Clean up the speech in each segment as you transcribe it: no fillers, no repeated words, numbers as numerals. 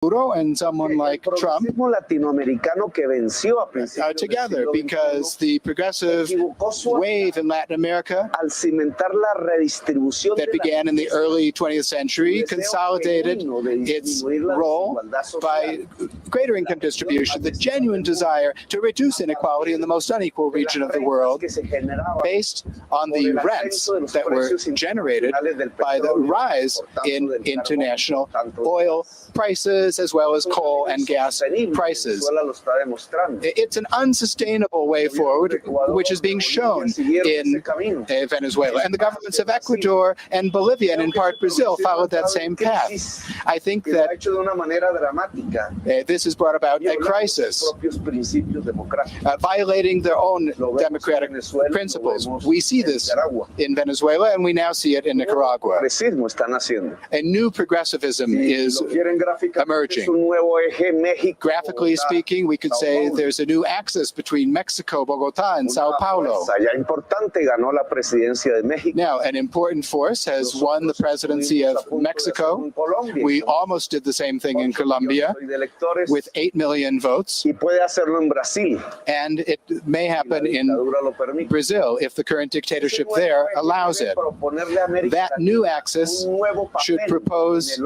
and someone like Trump together, because the progressive wave in Latin America that began in the early 20th century consolidated its role by greater income distribution, the genuine desire to reduce inequality in the most unequal region of the world, based on the rents that were generated by the rise in international oil prices as well as coal and gas prices. It's an unsustainable way forward, which is being shown in Venezuela. And the governments of Ecuador and Bolivia, and in part Brazil, followed that same path. I think that this has brought about a crisis, violating their own democratic principles. We see this in Venezuela, and we now see it in Nicaragua. A new progressivism is emerging. Graphically speaking, we could say there's a new axis between Mexico, Bogota, and Sao Paulo. Now, an important force has won the presidency of Mexico. We almost did the same thing in Colombia with 8 million votes. And it may happen in Brazil if the current dictatorship there allows it. That new axis should propose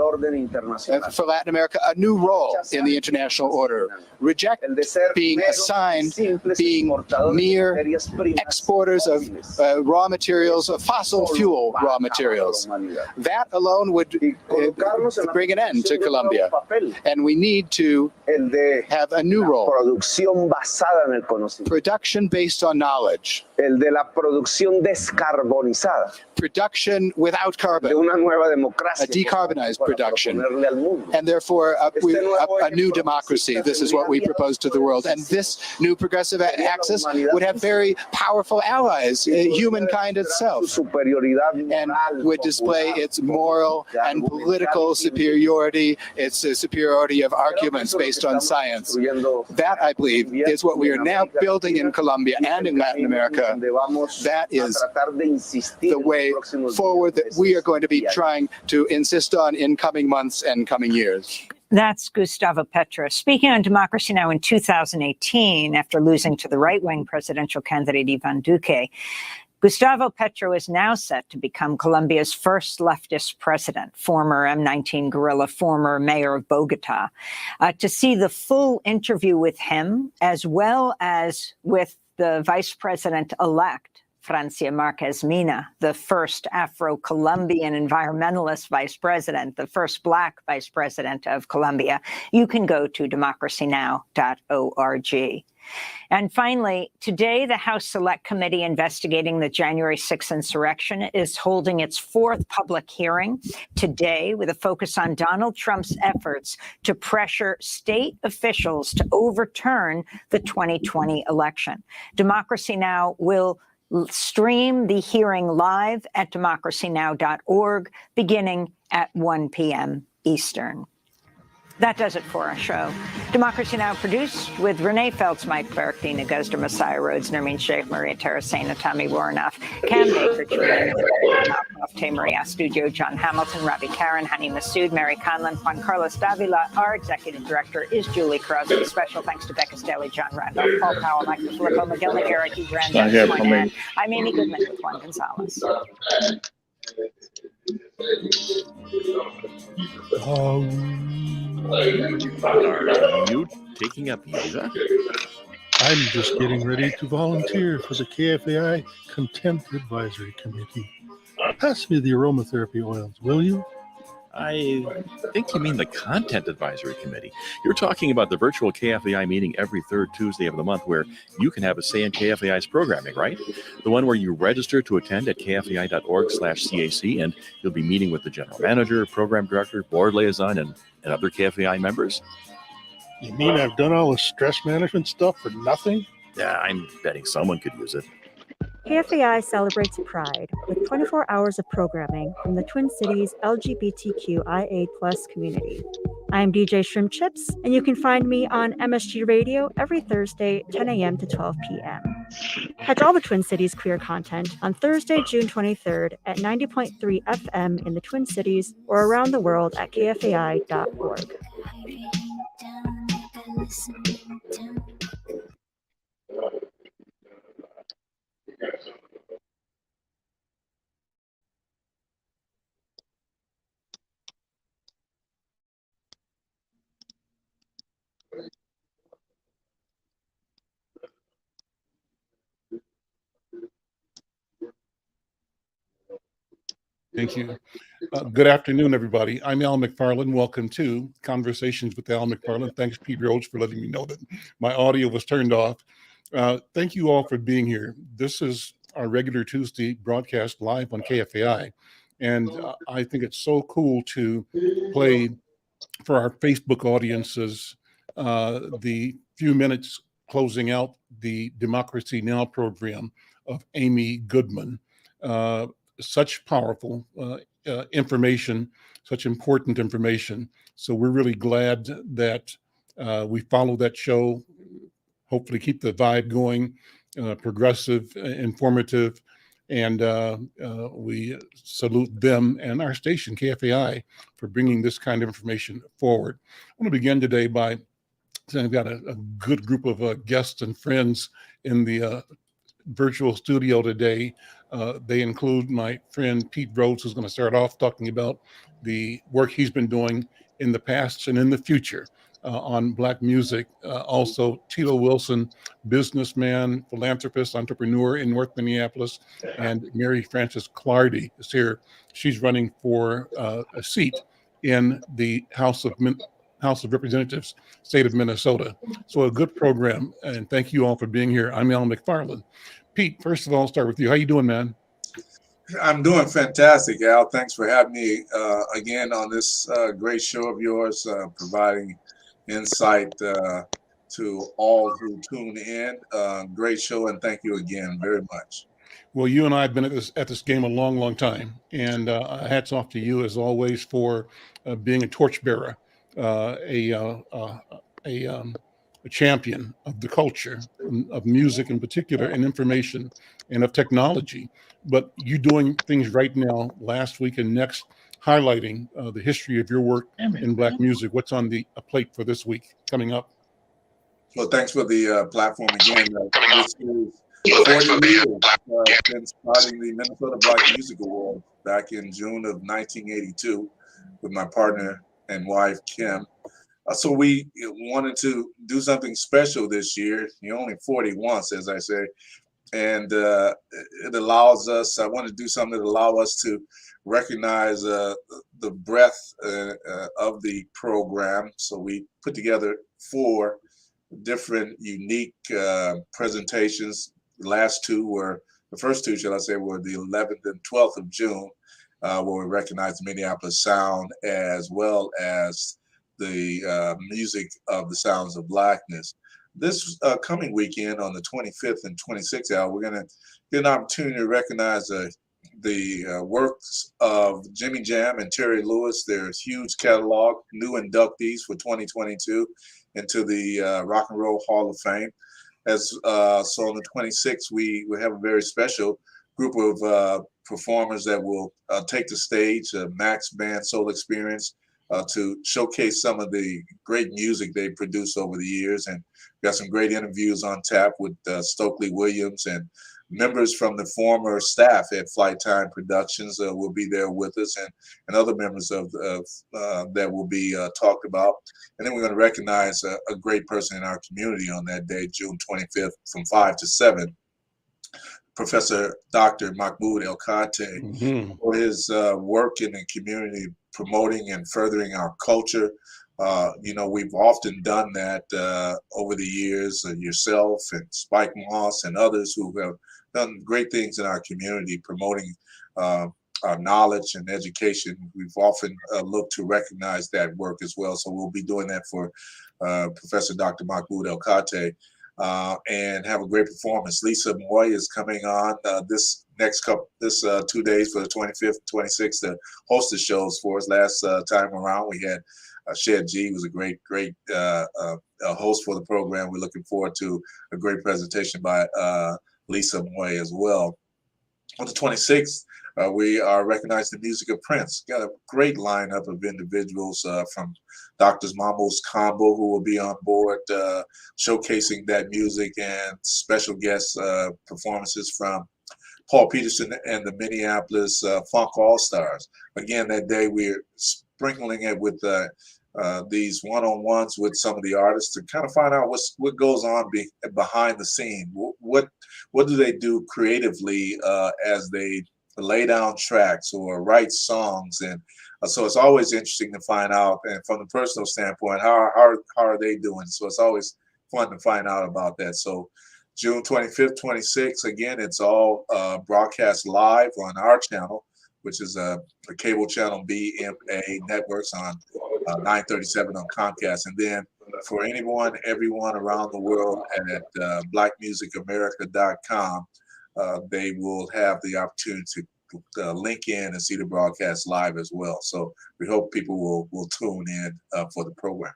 for Latin America a new role in the international order. Reject being assigned being mere exporters of raw materials, of fossil fuel raw materials. That alone would bring an end to Colombia. And we need to have a new role. Production based on knowledge. Production without carbon. A decarbonized production. And therefore, a new democracy. This is what we propose to the world. And this new progressive axis would have very powerful allies, humankind itself, and would display its moral and political superiority, its superiority of arguments based on science. That, I believe, is what we are now building in Colombia and in Latin America. That is the way forward that we are going to be trying to insist on in coming months and coming years. That's Gustavo Petro speaking on Democracy Now! In 2018 after losing to the right-wing presidential candidate Ivan Duque. Gustavo Petro is now set to become Colombia's first leftist president, former M19 guerrilla, former mayor of Bogota. To see the full interview with him, as well as with the vice president-elect, Francia Marquez Mina, the first Afro-Colombian environmentalist vice president, the first Black vice president of Colombia, you can go to democracynow.org. And finally, today, the House Select Committee investigating the January 6th insurrection is holding its fourth public hearing today with a focus on Donald Trump's efforts to pressure state officials to overturn the 2020 election. Democracy Now! Will stream the hearing live at democracynow.org beginning at 1 p.m. Eastern. That does it for our show. Democracy Now! Produced with Renee Feltz, Mike Burke, Dina Guzder, Messiah Rhodes, Nermeen Sheikh, Maria Terracena, Tommy Warnoff, Cam Baker, Maria Studio, John Hamilton, Ravi Karen, Hani Masood, Mary Conlon, Juan Carlos Davila. Our executive director is Julie Crosby. Special thanks to Becca Staley, John Randolph, Paul Powell, Mike Filippo, Miguel Nagara, Hugh Brandon. I'm Amy Goodman with Juan Gonzalez. Are you taking up yoga? I'm just getting ready to volunteer for the KFAI Content Advisory Committee. Pass me the aromatherapy oils, will you? I think you mean the Content Advisory Committee. You're talking about the virtual KFAI meeting every third Tuesday of the month where you can have a say in KFAI's programming, right? The one where you register to attend at kfai.org/CAC, and you'll be meeting with the general manager, program director, board liaison, and other KFAI members. You mean I've done all the stress management stuff for nothing? Yeah, I'm betting someone could use it. KFAI celebrates Pride with 24 hours of programming from the Twin Cities LGBTQIA+ community. I'm DJ Shrimp Chips, and you can find me on MSG Radio every Thursday, 10 a.m. to 12 p.m. Catch all the Twin Cities queer content on Thursday, June 23rd at 90.3 FM in the Twin Cities or around the world at kfai.org. Thank you. Good afternoon, everybody. I'm Al McFarlane. Welcome to Conversations with Al McFarlane. Thanks, Pete Rhodes, for letting me know that my audio was turned off. Thank you all for being here. This is our regular Tuesday broadcast live on KFAI. And I think it's so cool to play for our Facebook audiences the few minutes closing out the Democracy Now! Program of Amy Goodman. Such powerful information, such important information. So we're really glad that we follow that show, hopefully keep the vibe going, progressive, informative, and we salute them and our station, KFAI, for bringing this kind of information forward. I want to begin today by saying I've got a good group of guests and friends in the virtual studio today. They include my friend Pete Rhodes, who's going to start off talking about the work he's been doing in the past and in the future on Black music. Also, Teto Wilson, businessman, philanthropist, entrepreneur in North Minneapolis, and Mary Frances Clardy is here. She's running for a seat in the House of Representatives, state of Minnesota. So a good program, and thank you all for being here. I'm Al McFarlane. Pete, first of all, I'll start with you. How you doing, man? I'm doing fantastic, Al. Thanks for having me again on this great show of yours, providing insight to all who tune in. Great show, and thank you again very much. Well, you and I have been at this game a long, long time, and hats off to you as always for being a torchbearer, a champion of the culture, of music in particular, and information, and of technology. But you doing things right now, last week and next, highlighting the history of your work in Black music. What's on the plate for this week coming up? Well, thanks for the platform again. This is 40 years been starting the Minnesota Black Music Award back in June of 1982 with my partner and wife, Kim. So we wanted to do something special this year. You're only 40 once, as I say. And it allows us, I want to do something that allows us to recognize the breadth of the program. So we put together 4 different unique presentations. The first two, shall I say, were the 11th and 12th of June, where we recognized the Minneapolis Sound as well as the music of the sounds of Blackness. This coming weekend on the 25th and 26th, we're going to get an opportunity to recognize the works of Jimmy Jam and Terry Lewis, their huge catalog, new inductees for 2022 into the Rock and Roll Hall of Fame. So on the 26th, we have a very special group of performers that will take the stage, Max Band Soul Experience, to showcase some of the great music they produced over the years. And we got some great interviews on tap with Stokely Williams, and members from the former staff at Flight Time Productions will be there with us, and other members of that will be talked about. And then we're going to recognize a great person in our community on that day, June 25th, from 5 to 7. Professor Dr. Mahmoud El-Khateh, for his work in the community, promoting and furthering our culture. We've often done that over the years, yourself and Spike Moss and others who have done great things in our community, promoting our knowledge and education. We've often looked to recognize that work as well. So we'll be doing that for Professor Dr. Mahmoud El-Khateh. And have a great performance. Lisa Moy is coming on this 2 days for the 25th, 26th to host the shows for us. Last time around, we had Shed G, who was a great host for the program. We're looking forward to a great presentation by Lisa Moy as well. On the 26th, We are recognizing the music of Prince. Got a great lineup of individuals from Doctors Mamo's Combo, who will be on board showcasing that music, and special guest performances from Paul Peterson and the Minneapolis Funk All-Stars. Again, that day we're sprinkling it with these one-on-ones with some of the artists to kind of find out what goes on behind the scene. What do they do creatively as they lay down tracks or write songs? And so it's always interesting to find out, and from the personal standpoint, how are they doing? So it's always fun to find out about that. So June 25th, 26th, again, it's all broadcast live on our channel, which is a cable channel BMA Networks on 937 on Comcast. And then for everyone around the world at blackmusicamerica.com, they will have the opportunity to link in and see the broadcast live as well. So we hope people will tune in for the program.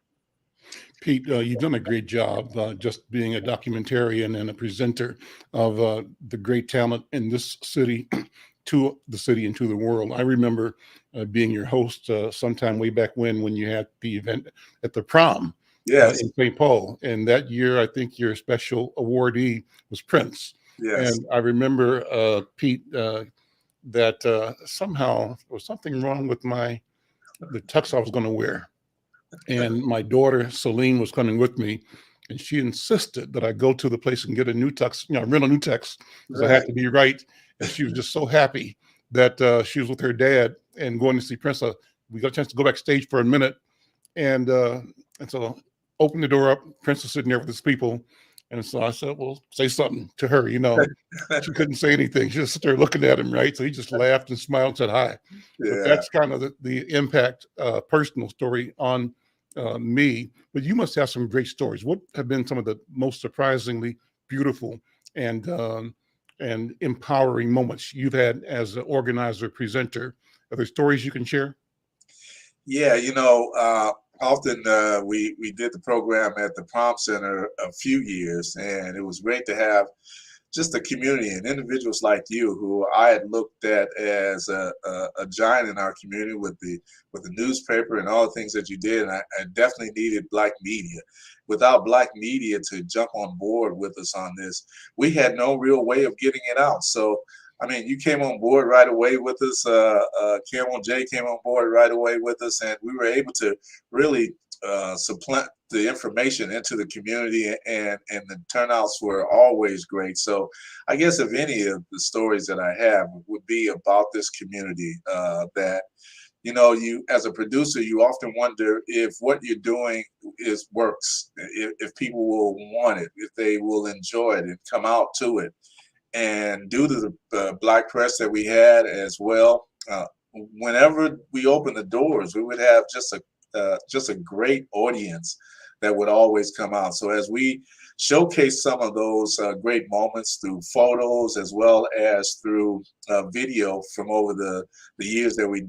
Pete, you've done a great job just being a documentarian and a presenter of the great talent in this city to the city and to the world. I remember being your host sometime way back when you had the event at the prom in St. Paul. And that year, I think your special awardee was Prince. Yes. And I remember, Pete, that somehow there was something wrong with the tux I was going to wear. And my daughter, Celine, was coming with me, and she insisted that I go to the place and get a new tux, rent a new tux, because I had to be right. And she was just so happy that she was with her dad and going to see Prince. We got a chance to go backstage for a minute. And so opened the door up. Prince was sitting there with his people. And so I said, well, say something to her, She couldn't say anything. She just stood there looking at him, right? So he just laughed and smiled and said hi. Yeah. But that's kind of the impact, personal story on me. But you must have some great stories. What have been some of the most surprisingly beautiful and empowering moments you've had as an organizer, presenter? Are there stories you can share? Yeah, often we did the program at the Prom Center a few years, and it was great to have just a community and individuals like you, who I had looked at as a giant in our community with the newspaper and all the things that you did. And I definitely needed Black media. Without Black media to jump on board with us on this, we had no real way of getting it out. So, I mean, you came on board right away with us. Cameron J came on board right away with us, and we were able to really supplant the information into the community, and the turnouts were always great. So I guess if any of the stories that I have would be about this community, that, you as a producer, you often wonder if what you're doing works, if people will want it, if they will enjoy it and come out to it. And due to the Black press that we had as well, whenever we opened the doors, we would have just a great audience that would always come out. So as we showcase some of those great moments through photos as well as through video from over the years that we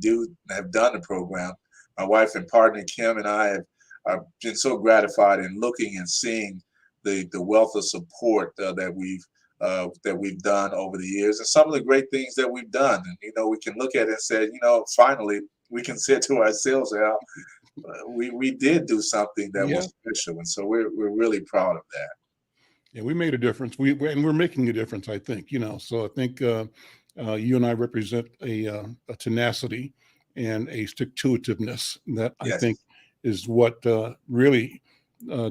have done the program, my wife and partner Kim and I have been so gratified in looking and seeing the wealth of support that we've done over the years, and some of the great things that we've done. And we can look at it and say, finally we can say to ourselves, we did do something that was special, and so we're really proud of that. Yeah, we made a difference. We're making a difference, I think. So I think you and I represent a tenacity and a stick-to-itiveness that I think is what really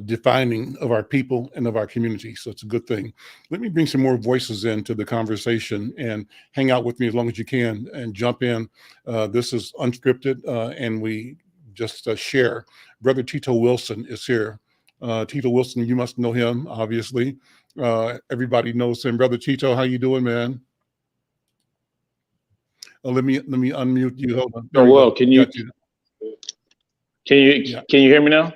defining of our people and of our community. So it's a good thing. Let me bring some more voices into the conversation, and hang out with me as long as you can and jump in. This is unscripted, and we just share. Brother Teto Wilson is here. Teto Wilson, you must know him, obviously. Everybody knows him. Brother Teto, how you doing, man? Let me unmute you. Hold on. Oh, well, can you hear me now?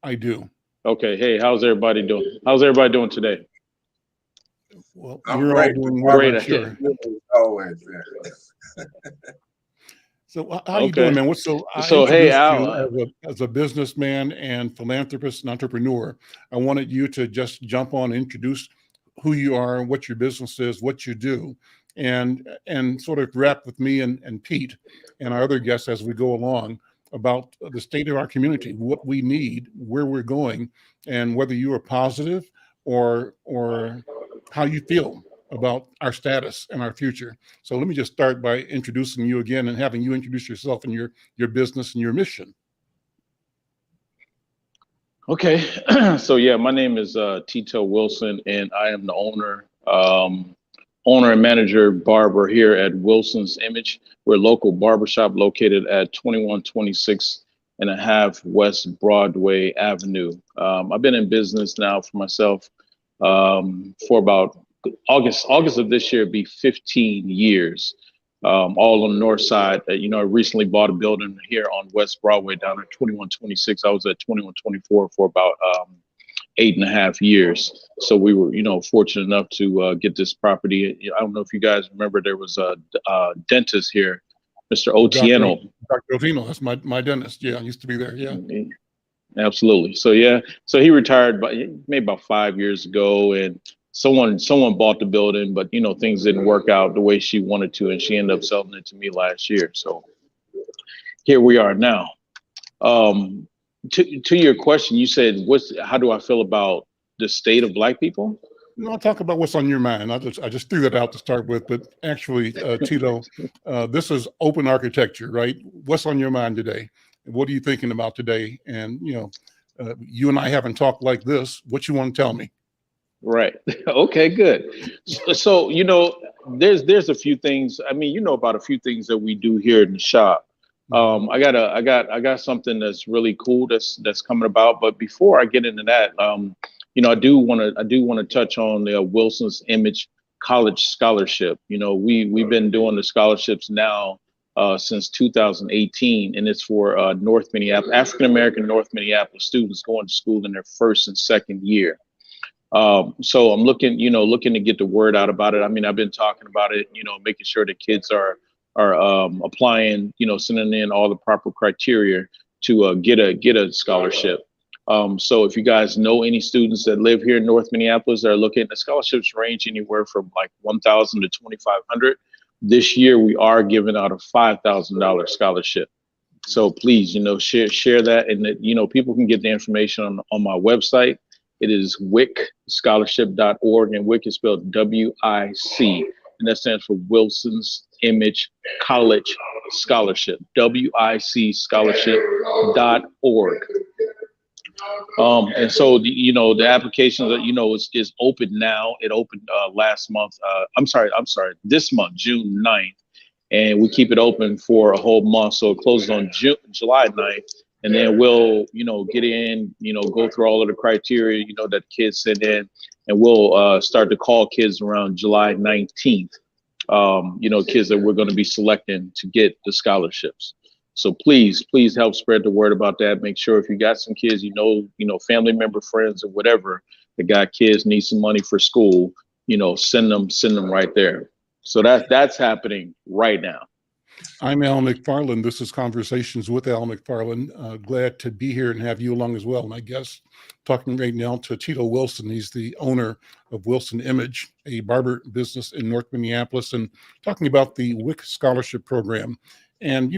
I do. Okay. Hey, how's everybody doing? How's everybody doing today? Well, you're all doing well, great. I'm sure. Always. So how you doing, man? As a businessman and philanthropist and entrepreneur, I wanted you to just jump on and introduce who you are, what your business is, what you do, and sort of wrap with me and Pete and our other guests as we go along about the state of our community, what we need, where we're going, and whether you are positive or how you feel about our status and our future. So let me just start by introducing you again and having you introduce yourself and your business and your mission. Okay, so yeah, my name is Teto Wilson, and I am the owner and manager barber here at Wilson's Image. We're a local barbershop located at 2126.5 West Broadway Avenue. I've been in business now for myself for about August of this year, be 15 years, all on the north side. I recently bought a building here on West Broadway down at 2126. I was at 2124 for about 8.5 years. So we were, fortunate enough to get this property. I don't know if you guys remember, there was a dentist here, Mr. Otieno. Dr. Otieno, that's my dentist. Yeah, I used to be there. Yeah. Absolutely. So yeah, so he retired maybe about 5 years ago, and someone bought the building, but things didn't work out the way she wanted to, and she ended up selling it to me last year. So here we are now. To your question, you said, how do I feel about the state of Black people? No, I'll talk about what's on your mind. I just threw that out to start with, but actually, Teto, this is open architecture, right? What's on your mind today? What are you thinking about today? And you and I haven't talked like this. What you want to tell me? Right. Okay, good. So there's a few things. I mean, about a few things that we do here in the shop. I got something that's really cool that's coming about. But before I get into that, I do want to touch on the Wilson's Image College Scholarship. We've been doing the scholarships now since 2018, and it's for North Minneapolis, African American North Minneapolis students going to school in their first and second year. So I'm looking to get the word out about it. I mean, I've been talking about it, making sure the kids are applying, sending in all the proper criteria to get a scholarship. So if you guys know any students that live here in North Minneapolis that are looking, the scholarships range anywhere from like $1,000 to $2,500. This year we are giving out a $5,000 scholarship. So please, share that, and that, people can get the information on my website. It is wicscholarship.org, and WIC is spelled WIC, and that stands for Wilson's Image College Scholarship, WIC scholarship.org. And so the application that is open now. It opened last month. This month, June 9th, and we keep it open for a whole month. So it closes on July 9th, and then we'll get in, go through all of the criteria that kids send in, and we'll start to call kids around July 19th. Kids that we're going to be selecting to get the scholarships. So please help spread the word about that. Make sure if you got some kids, family member, friends, or whatever that got kids need some money for school, send them right there. So that's happening right now. I'm Al McFarlane. This is Conversations with Al McFarlane. Glad to be here and have you along as well. My guest talking right now to Teto Wilson. He's the owner of Wilson Image, a barber business in North Minneapolis, and talking about the WIC Scholarship Program. And,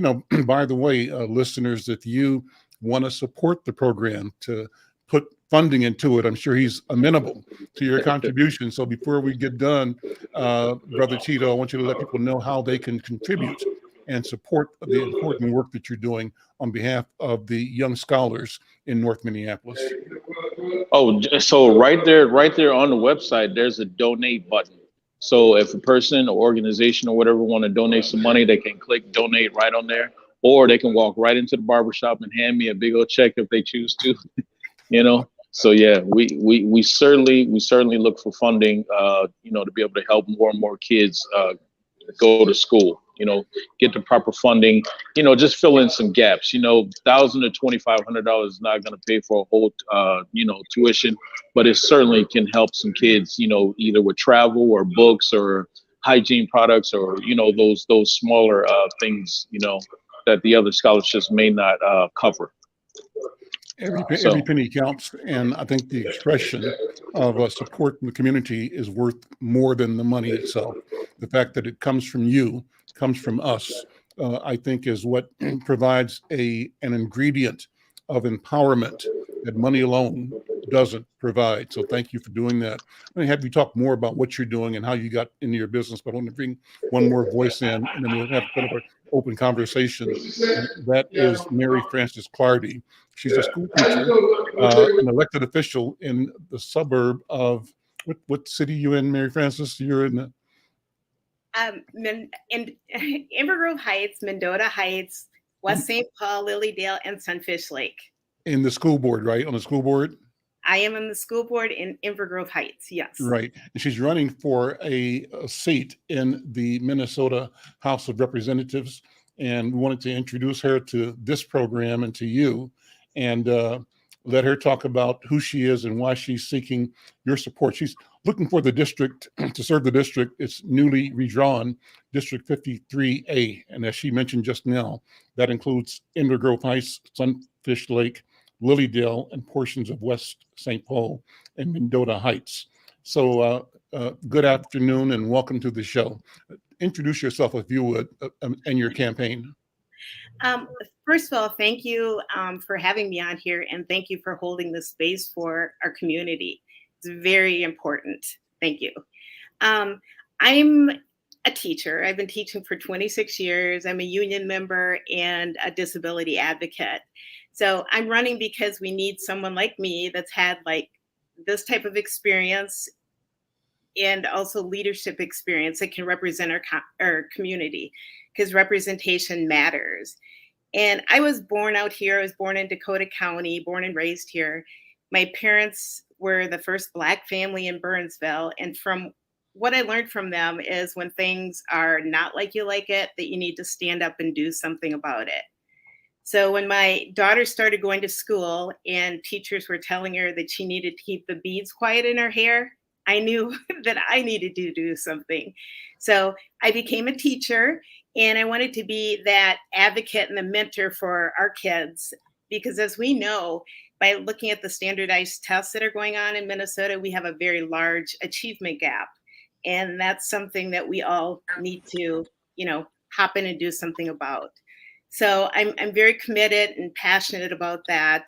by the way, listeners, if you want to support the program to put funding into it, I'm sure he's amenable to your contribution. So before we get done, Brother Teto, I want you to let people know how they can contribute and support the important work that you're doing on behalf of the young scholars in North Minneapolis. Oh, so right there on the website, there's a donate button. So if a person or organization or whatever want to donate some money, they can click donate right on there, or they can walk right into the barbershop and hand me a big old check if they choose to, So yeah, we certainly look for funding, to be able to help more and more kids go to school, get the proper funding, just fill in some gaps. $1,000 to $2,500 is not going to pay for a whole, tuition, but it certainly can help some kids, either with travel or books or hygiene products or, those smaller things, that the other scholarships may not cover. Every penny counts, and I think the expression of support from the community is worth more than the money itself. the fact that it comes from you, comes from us, I think is what provides an ingredient of empowerment that money alone doesn't provide. So thank you for doing that. I'm going to have you talk more about what you're doing and how you got into your business, but I want to bring one more voice in, and then we'll have kind of an open conversation. And that is Mary Frances Clardy. She's a school teacher, an elected official in the suburb of, what city you in, Mary Frances? You're in in Amber Grove Heights, Mendota Heights, West St. Paul, Lilydale, and Sunfish Lake. in the school board, right? On the school board? I am on the school board in Amber Grove Heights, yes. Right. And she's running for a seat in the Minnesota House of Representatives. And we wanted to introduce her to this program and to you, and let her talk about who she is and why she's seeking your support. She's looking for the district to serve the district. It's newly redrawn, District 53A. And as she mentioned just now, that includes Amber Grove Heights, Sunfish Lake, Lilydale, and portions of West St. Paul and Mendota Heights. So good afternoon and welcome to the show. Introduce yourself, if you would, and your campaign. First of all, thank you for having me on here, and thank you for holding this space for our community. It's very important. Thank you. I'm a teacher. I've been teaching for 26 years. I'm a union member and a disability advocate. So I'm running because we need someone like me that's had like this type of experience and also leadership experience that can represent our community, because representation matters. And I was born out here. I was born in Dakota County, born and raised here. My parents were the first Black family in Burnsville. And from what I learned from them is when things are not like you like it, that you need to stand up and do something about it. So when my daughter started going to school and teachers were telling her that she needed to keep the beads quiet in her hair, I knew that I needed to do something. So I became a teacher, and I wanted to be that advocate and the mentor for our kids, because as we know, by looking at the standardized tests that are going on in Minnesota, we have a very large achievement gap. And that's something that we all need to, hop in and do something about. So I'm very committed and passionate about that.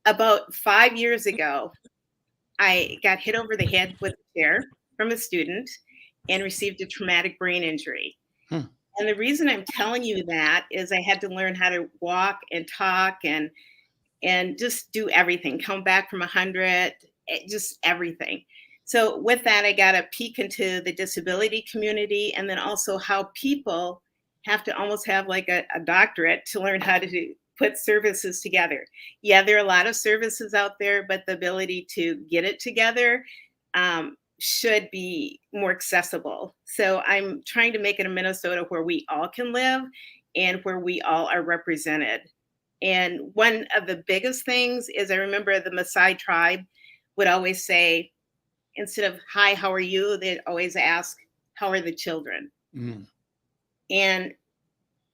About 5 years ago, I got hit over the head with a chair from a student and received a traumatic brain injury. And the reason I'm telling you that is I had to learn how to walk and talk and just do everything, come back from 100, just everything. So with that, I got a peek into the disability community, and then also how people have to almost have like a doctorate to learn how to put services together. Yeah, there are a lot of services out there, but the ability to get it together should be more accessible. So I'm trying to make it a Minnesota where we all can live and where we all are represented. And one of the biggest things is I remember the Maasai tribe would always say, instead of, hi, how are you? They'd always ask, how are the children? And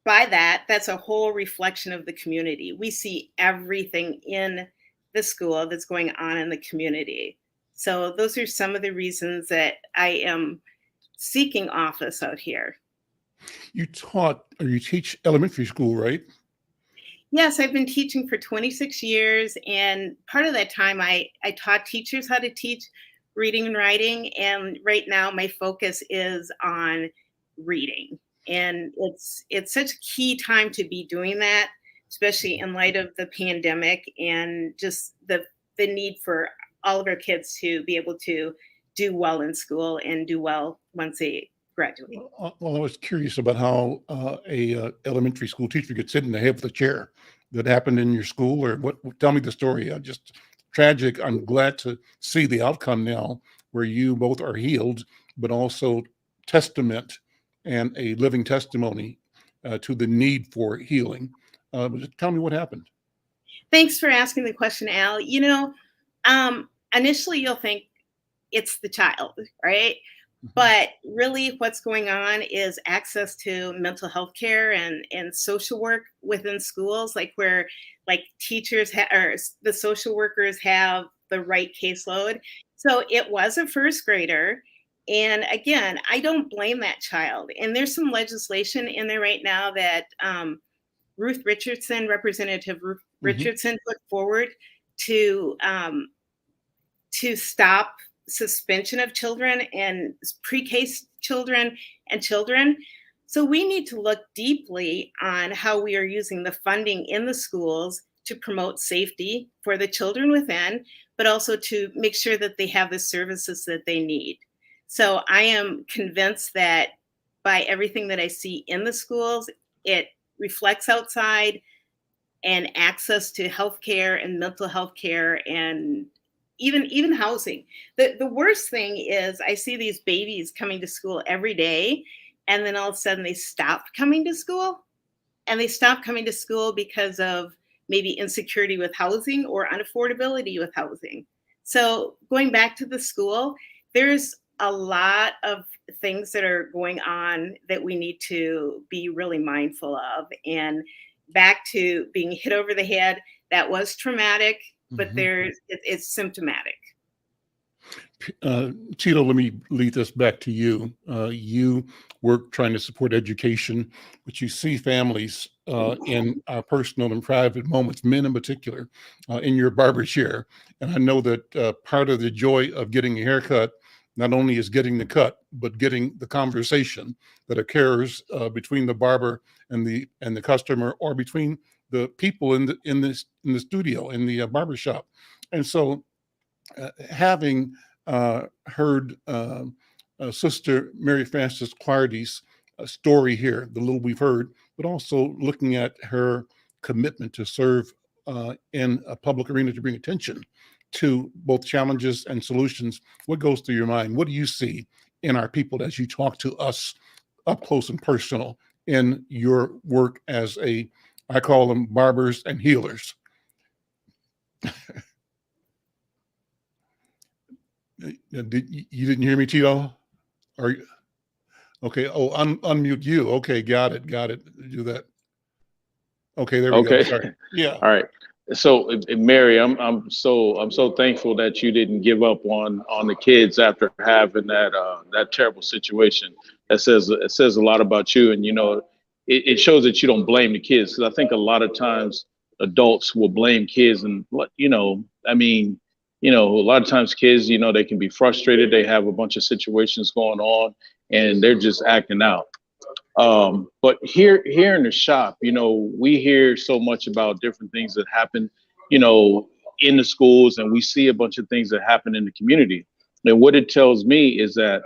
by that, that's a whole reflection of the community. We see everything in the school that's going on in the community. So those are some of the reasons that I am seeking office out here. You teach elementary school, right? Yes, I've been teaching for 26 years. And part of that time, I taught teachers how to teach reading and writing. And right now, my focus is on reading. And it's such a key time to be doing that, especially in light of the pandemic and just the need for all of our kids to be able to do well in school and do well once they graduate. Well, I was curious about how a elementary school teacher gets hit in the head with a chair. That happened in your school, or what? Tell me the story. Just tragic. I'm glad to see the outcome now, where you both are healed, but also testament and a living testimony to the need for healing. Just tell me what happened. Thanks for asking the question, Al. Initially you'll think it's the child, right? But really what's going on is access to mental health care and social work within schools, like where like teachers or the social workers have the right caseload. So it was a first grader, And again, I don't blame that child. And there's some legislation in there right now that Representative Ruth Richardson put forward to stop suspension of children and pre-K children and children. So we need to look deeply on how we are using the funding in the schools to promote safety for the children within, but also to make sure that they have the services that they need. So I am convinced that by everything that I see in the schools, it reflects outside, and access to healthcare and mental health care and even housing. The worst thing is I see these babies coming to school every day, and then all of a sudden they stop coming to school. And they stop coming to school because of maybe insecurity with housing or unaffordability with housing. So going back to the school, there's a lot of things that are going on that we need to be really mindful of. And back to being hit over the head, that was traumatic, but it's symptomatic. Teto, let me lead this back to you. You work trying to support education, but you see families in our personal and private moments, men in particular, in your barber chair. And I know that part of the joy of getting a haircut not only is getting the cut, but getting the conversation that occurs between the barber and the customer, or between the people in the studio, in the barber shop. And so having heard Sister Mary Frances Clardy's story here, the little we've heard, but also looking at her commitment to serve in a public arena to bring attention to both challenges and solutions, what goes through your mind? What do you see in our people as you talk to us up close and personal in your work as I call them barbers and healers? You didn't hear me, Teto? Are you okay? Oh, unmute you. Okay, got it. Do that. Okay, there we go. Sorry. Yeah. All right. So, Mary, I'm so thankful that you didn't give up on the kids after having that terrible situation. It says a lot about you, and it shows that you don't blame the kids. Because I think a lot of times adults will blame kids, and a lot of times kids, they can be frustrated. They have a bunch of situations going on, and they're just acting out. But here in the shop, we hear so much about different things that happen, in the schools, and we see a bunch of things that happen in the community. And what it tells me is that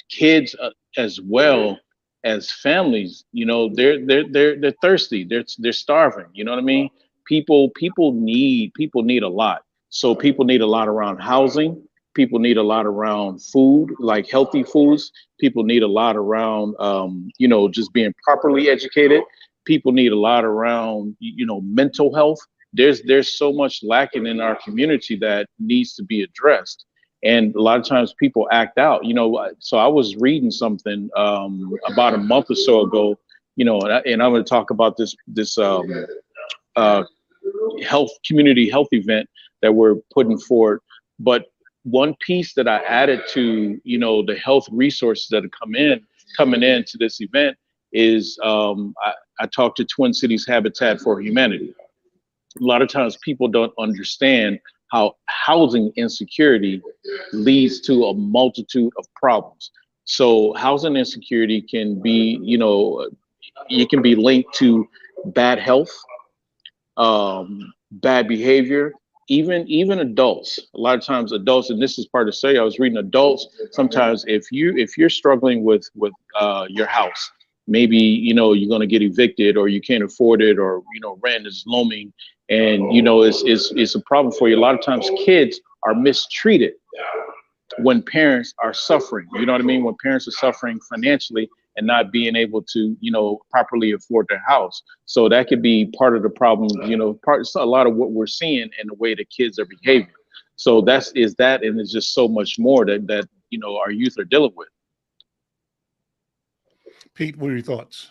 kids as well as families, they're thirsty, they're starving. You know what I mean? People need a lot. So people need a lot around housing. People need a lot around food, like healthy foods. People need a lot around, just being properly educated. People need a lot around, mental health. There's so much lacking in our community that needs to be addressed. And a lot of times people act out, so I was reading something about a month or so ago, and I'm going to talk about this community health event that we're putting forward. But one piece that I added to, the health resources that are coming into this event is I talked to Twin Cities Habitat for Humanity. A lot of times people don't understand how housing insecurity leads to a multitude of problems. So housing insecurity can be, it can be linked to bad health, bad behavior, even adults. A lot of times adults, and this is part of the study I was reading, adults, sometimes if you're struggling with your house, maybe you're going to get evicted, or you can't afford it, or rent is looming, and it's a problem for you. A lot of times kids are mistreated when parents are suffering. You know what I mean? When parents are suffering financially and not being able to, properly afford their house. So that could be part of the problem, a lot of what we're seeing in the way that kids are behaving. So that, and it's just so much more that our youth are dealing with. Pete, what are your thoughts?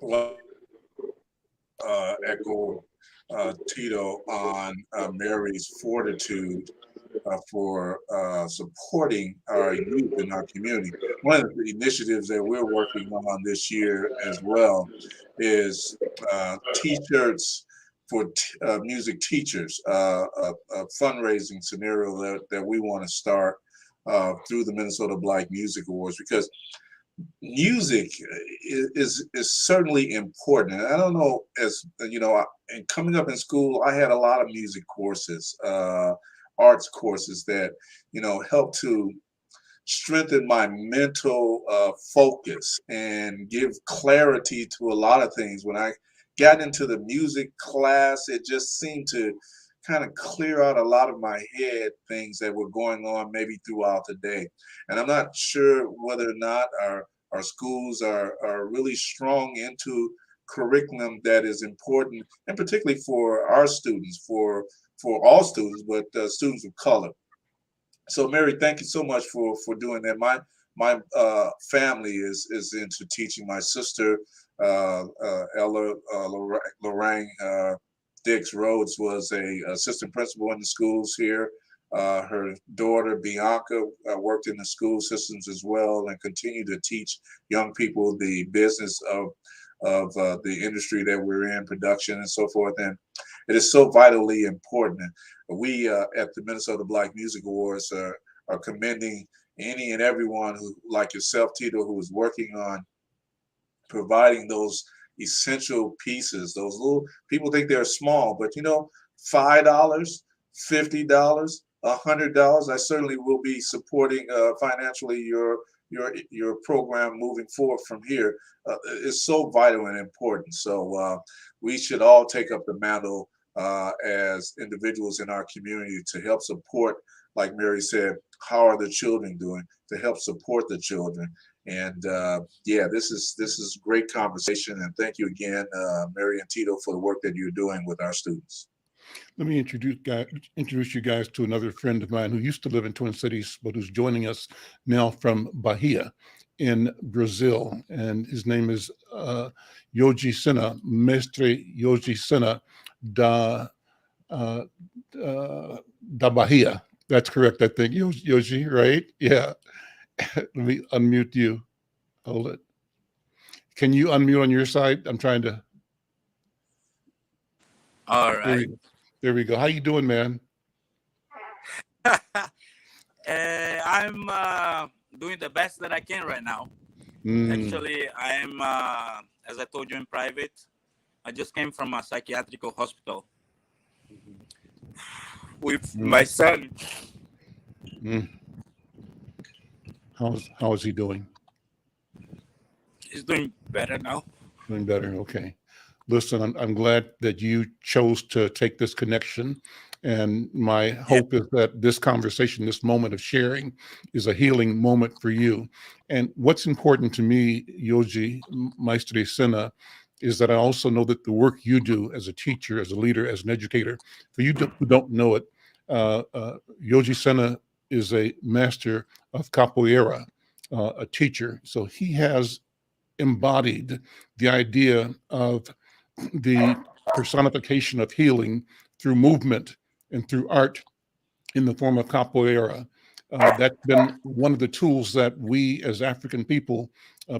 Well, echo Teto on Mary's fortitude for supporting our youth in our community. One of the initiatives that we're working on this year as well is T-shirts for music teachers, a fundraising scenario that we want to start through the Minnesota Black Music Awards, because music is certainly important. And I don't know, as you know, and coming up in school, I had a lot of music courses, arts courses that, you know, help to strengthen my mental focus and give clarity to a lot of things. When I got into the music class, it just seemed to kind of clear out a lot of my head things that were going on maybe throughout the day. And I'm not sure whether or not our schools are really strong into curriculum that is important, and particularly for our students, for all students, but students of color. So Mary, thank you so much for doing that. My family is into teaching. My sister Ella Lorraine Dix Rhodes was a assistant principal in the schools here. Her daughter Bianca worked in the school systems as well, and continued to teach young people the business of the industry that we're in, production and so forth. And it is so vitally important. We at the Minnesota Black Music Awards are commending any and everyone who, like yourself, Teto, who is working on providing those essential pieces. Those little, people think they're small, but you know, $5, $50, $100. I certainly will be supporting financially your program moving forward from here. Is so vital and important. So we should all take up the mantle as individuals in our community to help support, like Mary said, how are the children doing, to help support the children. And yeah, this is great conversation. And thank you again, Mary and Teto, for the work that you're doing with our students. Let me introduce you guys to another friend of mine who used to live in Twin Cities, but who's joining us now from Bahia in Brazil. And his name is Yoji Sena, Mestre Yoji Sena da Bahia. That's correct, I think. Yoji, right? Yeah. Let me unmute you. Hold it. Can you unmute on your side? I'm trying to. All right. There we go. How you doing, man? I'm doing the best that I can right now. Actually, I'm, as I told you in private, I just came from a psychiatric hospital with my son. How is he doing? He's doing better now. Doing better. Okay. Listen, I'm glad that you chose to take this connection. And my hope is that this conversation, this moment of sharing, is a healing moment for you. And what's important to me, Yoji Maestre Sena, is that I also know that the work you do as a teacher, as a leader, as an educator, for you who don't know it, Yoji Sena is a master of capoeira, a teacher. So he has embodied the idea of the personification of healing through movement and through art in the form of capoeira. That's been one of the tools that we as African people,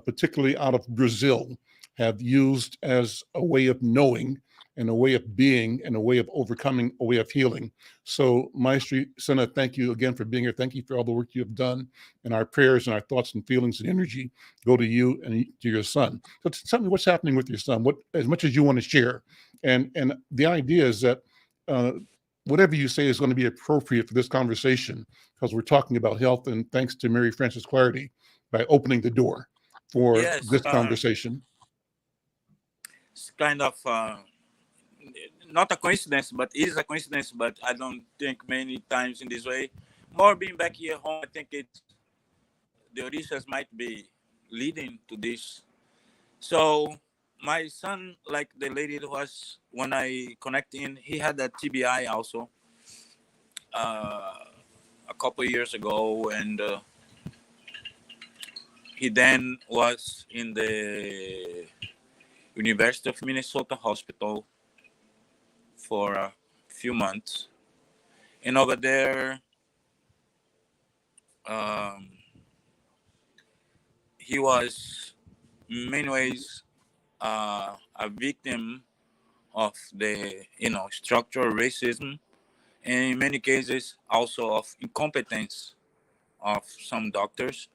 particularly out of Brazil, have used as a way of knowing and a way of being and a way of overcoming, a way of healing. So Maestro Sena, thank you again for being here. Thank you for all the work you have done. And our prayers and our thoughts and feelings and energy go to you and to your son. So tell me what's happening with your son, what, as much as you want to share. And the idea is that whatever you say is going to be appropriate for this conversation, because we're talking about health, and thanks to Mary Frances Clarity by opening the door for this conversation. It's kind of not a coincidence, but it is a coincidence, but I don't think many times in this way. More being back here home, I think it's the auditions might be leading to this. So my son, like the lady that was when I connect in, he had a TBI also a couple of years ago, and he then was in the University of Minnesota Hospital for a few months, and over there he was in many ways a victim of the structural racism, and in many cases also of incompetence of some doctors.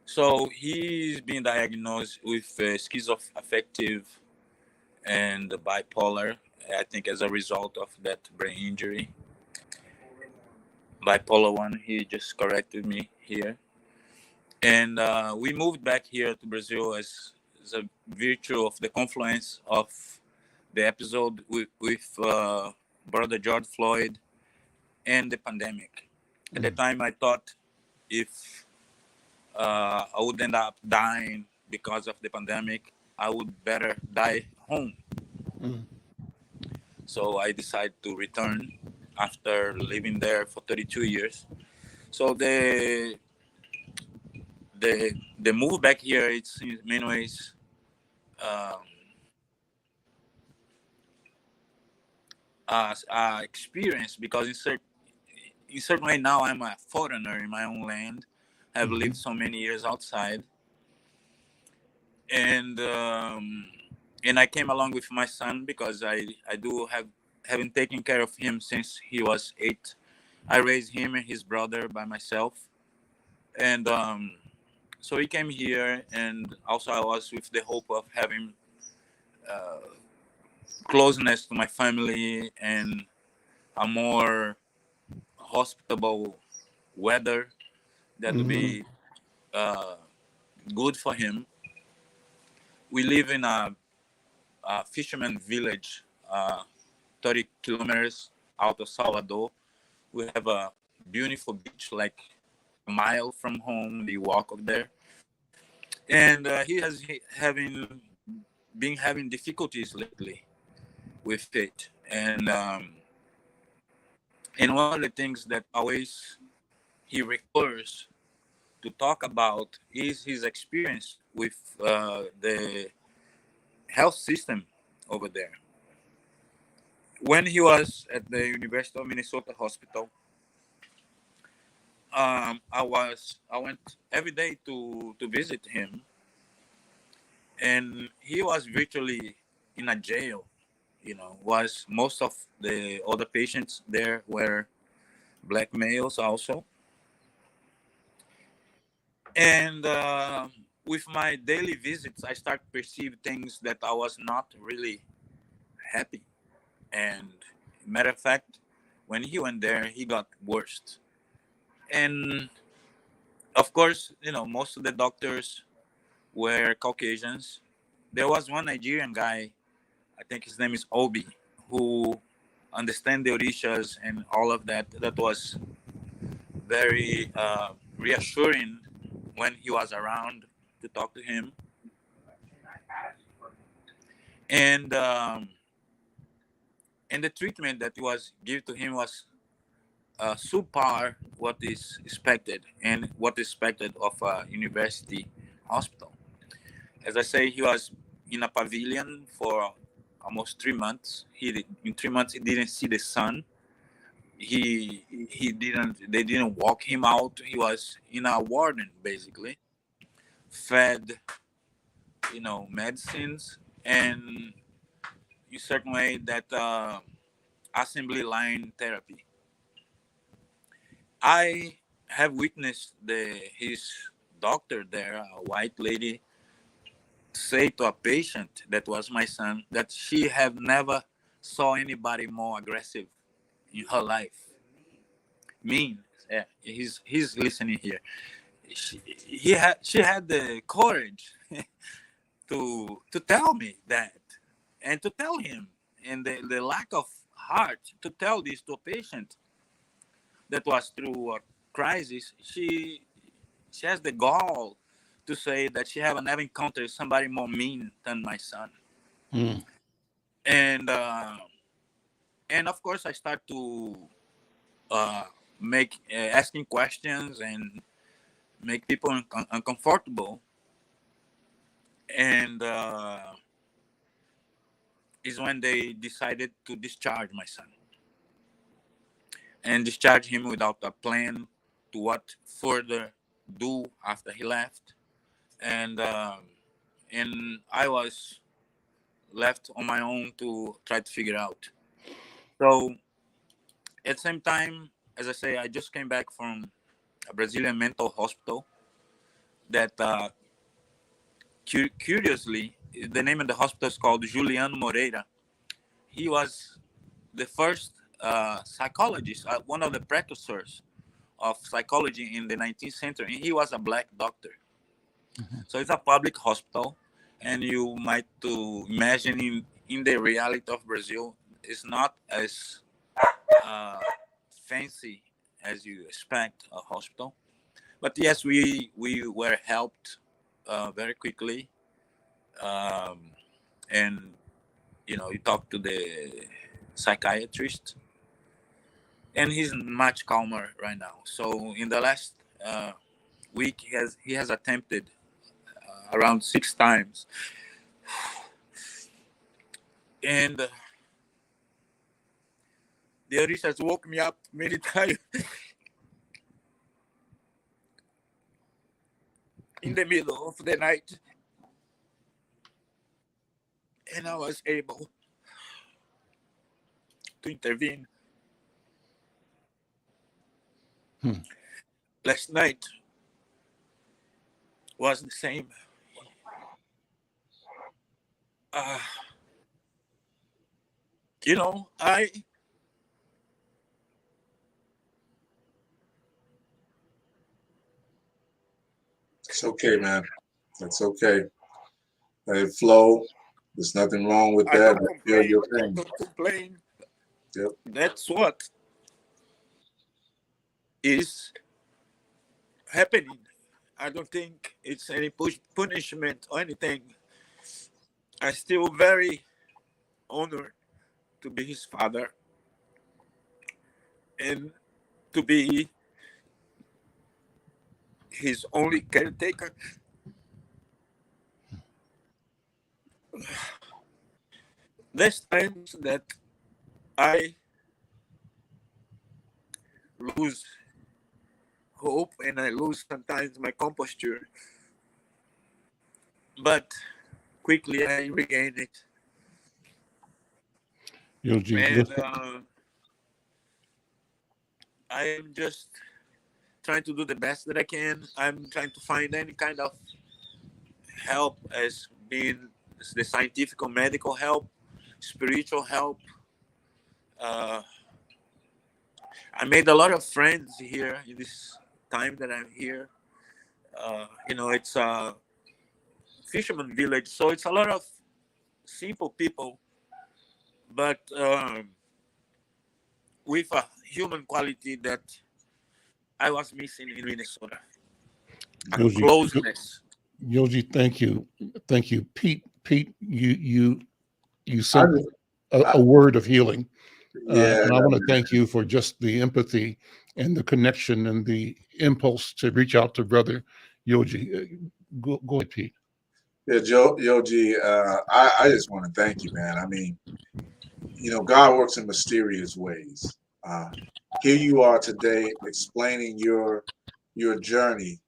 So he's been diagnosed with schizoaffective and bipolar, I think, as a result of that brain injury. Bipolar 1, he just corrected me here. And we moved back here to Brazil as a virtue of the confluence of the episode with Brother George Floyd and the pandemic. At the time, I thought if I would end up dying because of the pandemic, I would better die home. So I decided to return after living there for 32 years. So the move back here, it's in many ways experience, because in certain way now I'm a foreigner in my own land. I've lived so many years outside, and I came along with my son because I do having taken care of him since he was 8. I raised him and his brother by myself, and so he came here, and also I was with the hope of having closeness to my family and a more hospitable weather that would be good for him. We live in a fisherman village, 30 kilometers out of Salvador. We have a beautiful beach, like a mile from home. We walk up there, and he has been having difficulties lately with it, and one of the things that always he recurs to talk about is his experience with the health system over there. When he was at the University of Minnesota Hospital, I went every day to visit him, and he was virtually in a jail. Was most of the other patients there were black males also. And with my daily visits, I start to perceive things that I was not really happy. And matter of fact, when he went there, he got worse. And of course, most of the doctors were Caucasians. There was one Nigerian guy, I think his name is Obi, who understand the Orishas and all of that. That was very reassuring when he was around to talk to him. And the treatment that was given to him was subpar what is expected and what is expected of a university hospital. As I say, he was in a pavilion for almost 3 months. In 3 months he didn't see the sun. They didn't walk him out. He was in a warden, basically, fed medicines, and in certain way that assembly line therapy. I have witnessed his doctor there, a white lady, say to a patient that was my son that she have never saw anybody more aggressive in her life. Mean. Yeah, he's listening here. She had the courage to tell me that, and to tell him, and the lack of heart to tell this to a patient that was through a crisis. She has the gall to say that she have never encountered somebody more mean than my son. And of course I start to make asking questions and make people uncomfortable, and is when they decided to discharge my son, and discharge him without a plan, to what further do after he left, and I was left on my own to try to figure out. So at the same time, as I say, I just came back from a Brazilian mental hospital that curiously, the name of the hospital is called Juliano Moreira. He was the first psychologist, one of the precursors of psychology in the 19th century, and he was a black doctor. Mm-hmm. So it's a public hospital, and you might to imagine in the reality of Brazil, it's not as fancy as you expect a hospital. But yes, we were helped very quickly, and you talk to the psychiatrist, and he's much calmer right now. So in the last week, he has attempted around 6 times, and the others has woke me up many times in the middle of the night, and I was able to intervene. Last night was the same. It's okay, man. It's okay. Let it flow. There's nothing wrong with that. I don't complain. Yep. That's what is happening. I don't think it's any punishment or anything. I'm still very honored to be his father and to be his only caretaker. There's times that I lose hope and I lose sometimes my composure, but quickly I regain it. And I am just trying to do the best that I can. I'm trying to find any kind of help, as being the scientific or medical help, spiritual help. I made a lot of friends here in this time that I'm here. It's a fisherman village, so it's a lot of simple people, but with a human quality that I was missing in Minnesota. Closeness. Yoji, thank you. Pete, you sent a word of healing. And I want to thank you for just the empathy and the connection and the impulse to reach out to brother Yoji. Go ahead, Pete. Yeah, Yoji, I just want to thank you, man. I mean, God works in mysterious ways. Here you are today explaining your journey,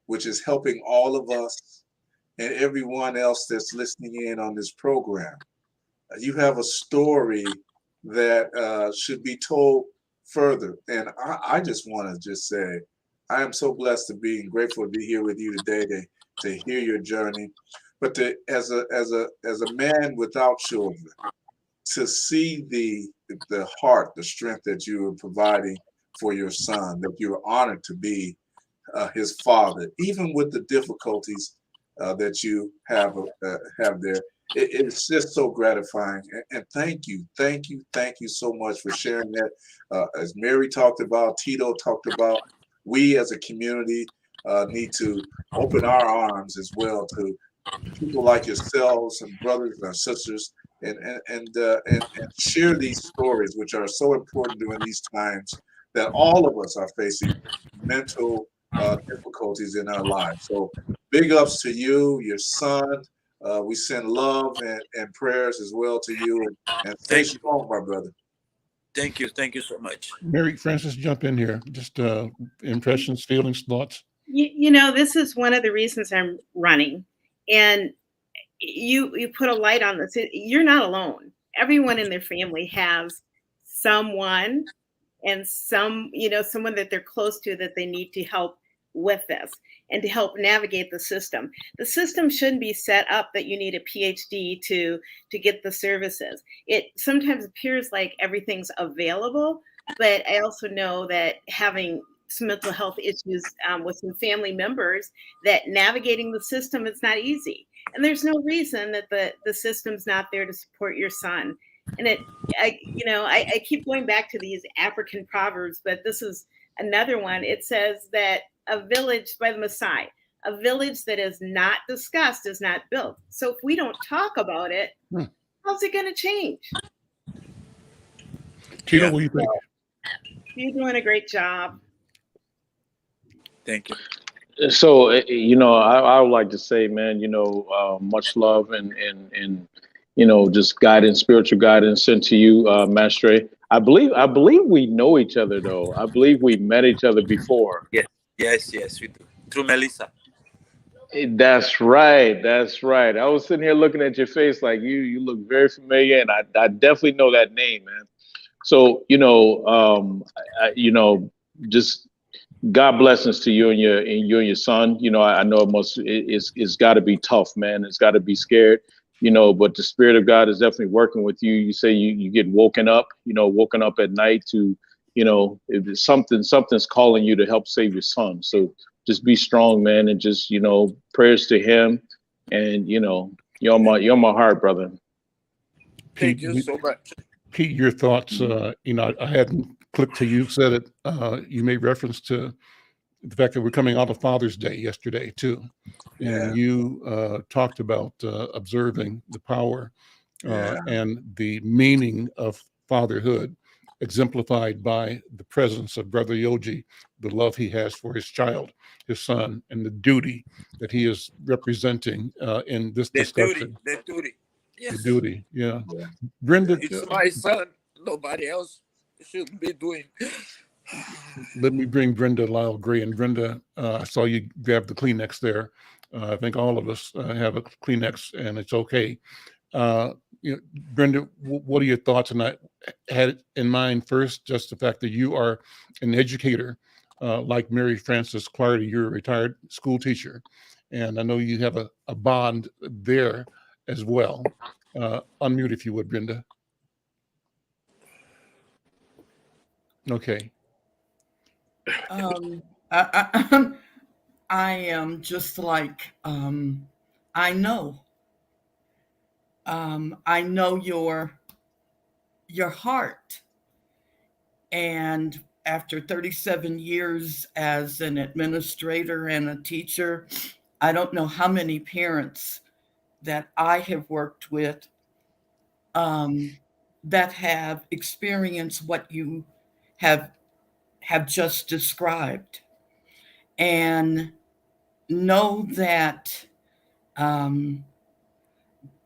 which is helping all of us and everyone else that's listening in on this program. You have a story that should be told further. And I just want to just say, I am so blessed to be and grateful to be here with you today to hear your journey. But as a man without children, to see the heart, the strength that you are providing for your son, that you're honored to be his father, even with the difficulties that you have there. It's just so gratifying, and thank you so much for sharing that. As Mary talked about, Teto talked about, we as a community need to open our arms as well to people like yourselves and brothers and sisters, and share these stories, which are so important during these times that all of us are facing mental difficulties in our lives. So big ups to you, your son. We send love and prayers as well to you, and stay strong, my brother. Thank you so much. Mary Frances, jump in here. Just impressions, feelings, thoughts. This is one of the reasons I'm running. And you put a light on this. You're not alone. Everyone in their family has someone and someone that they're close to that they need to help with this and to help navigate the system. The system shouldn't be set up that you need a PhD to get the services. It sometimes appears like everything's available, but I also know that having some mental health issues with some family members, that navigating the system is not easy. And there's no reason that the system's not there to support your son. And I keep going back to these African proverbs, but this is another one. It says that a village by the Maasai, a village that is not discussed is not built. So if we don't talk about it, how's it going to change? Teto, what do you think? You're doing a great job. Thank you. So, I would like to say, man, much love and just guidance, spiritual guidance sent to you, Mastre. I believe we know each other, though. I believe we met each other before. Yes, we do. Through Melissa. That's right. I was sitting here looking at your face like you look very familiar, and I definitely know that name, man. So, just God blessings to you and your son. I know it's got to be tough, man. It's got to be scared, but the Spirit of God is definitely working with you. You say you get woken up at night to, if something's calling you to help save your son. So just be strong, man, and just, prayers to him, and you're on my heart, brother. Thank you so much. Pete, your thoughts. I hadn't clicked till you said it. You made reference to the fact that we're coming out of Father's Day yesterday too, and you talked about observing the power and the meaning of fatherhood, exemplified by the presence of Brother Yogi, the love he has for his child, his son, and the duty that he is representing in this discussion. The duty. Yes. The duty, yeah. Brenda, it's my son. Nobody else should be doing. Let me bring Brenda Lyle Gray. And Brenda, I saw you grab the Kleenex there. I think all of us have a Kleenex, and it's okay. Brenda, what are your thoughts? And I had in mind first just the fact that you are an educator, like Mary Frances Clardy. You're a retired school teacher, and I know you have a bond there as well. Unmute if you would, Brenda. Okay. I am just like, I know your heart. And after 37 years as an administrator and a teacher, I don't know how many parents that I have worked with that have experienced what you have just described, and know that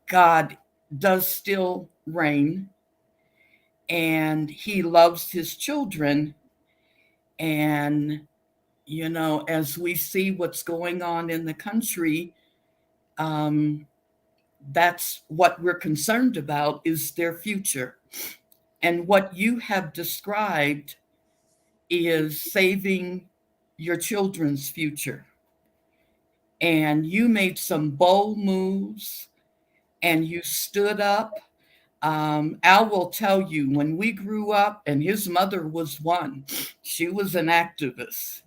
God does still reign, and he loves his children. And, as we see what's going on in the country, that's what we're concerned about, is their future. And what you have described is saving your children's future. And you made some bold moves, and you stood up. Al will tell you, when we grew up, and his mother was one, she was an activist.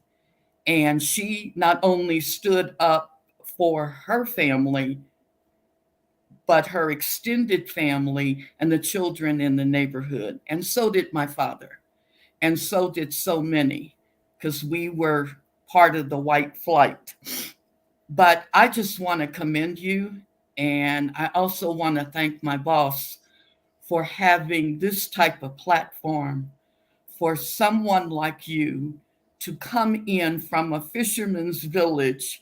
And she not only stood up for her family, but her extended family and the children in the neighborhood. And so did my father. And so did so many, because we were part of the white flight. But I just want to commend you. And I also want to thank my boss for having this type of platform for someone like you to come in from a fisherman's village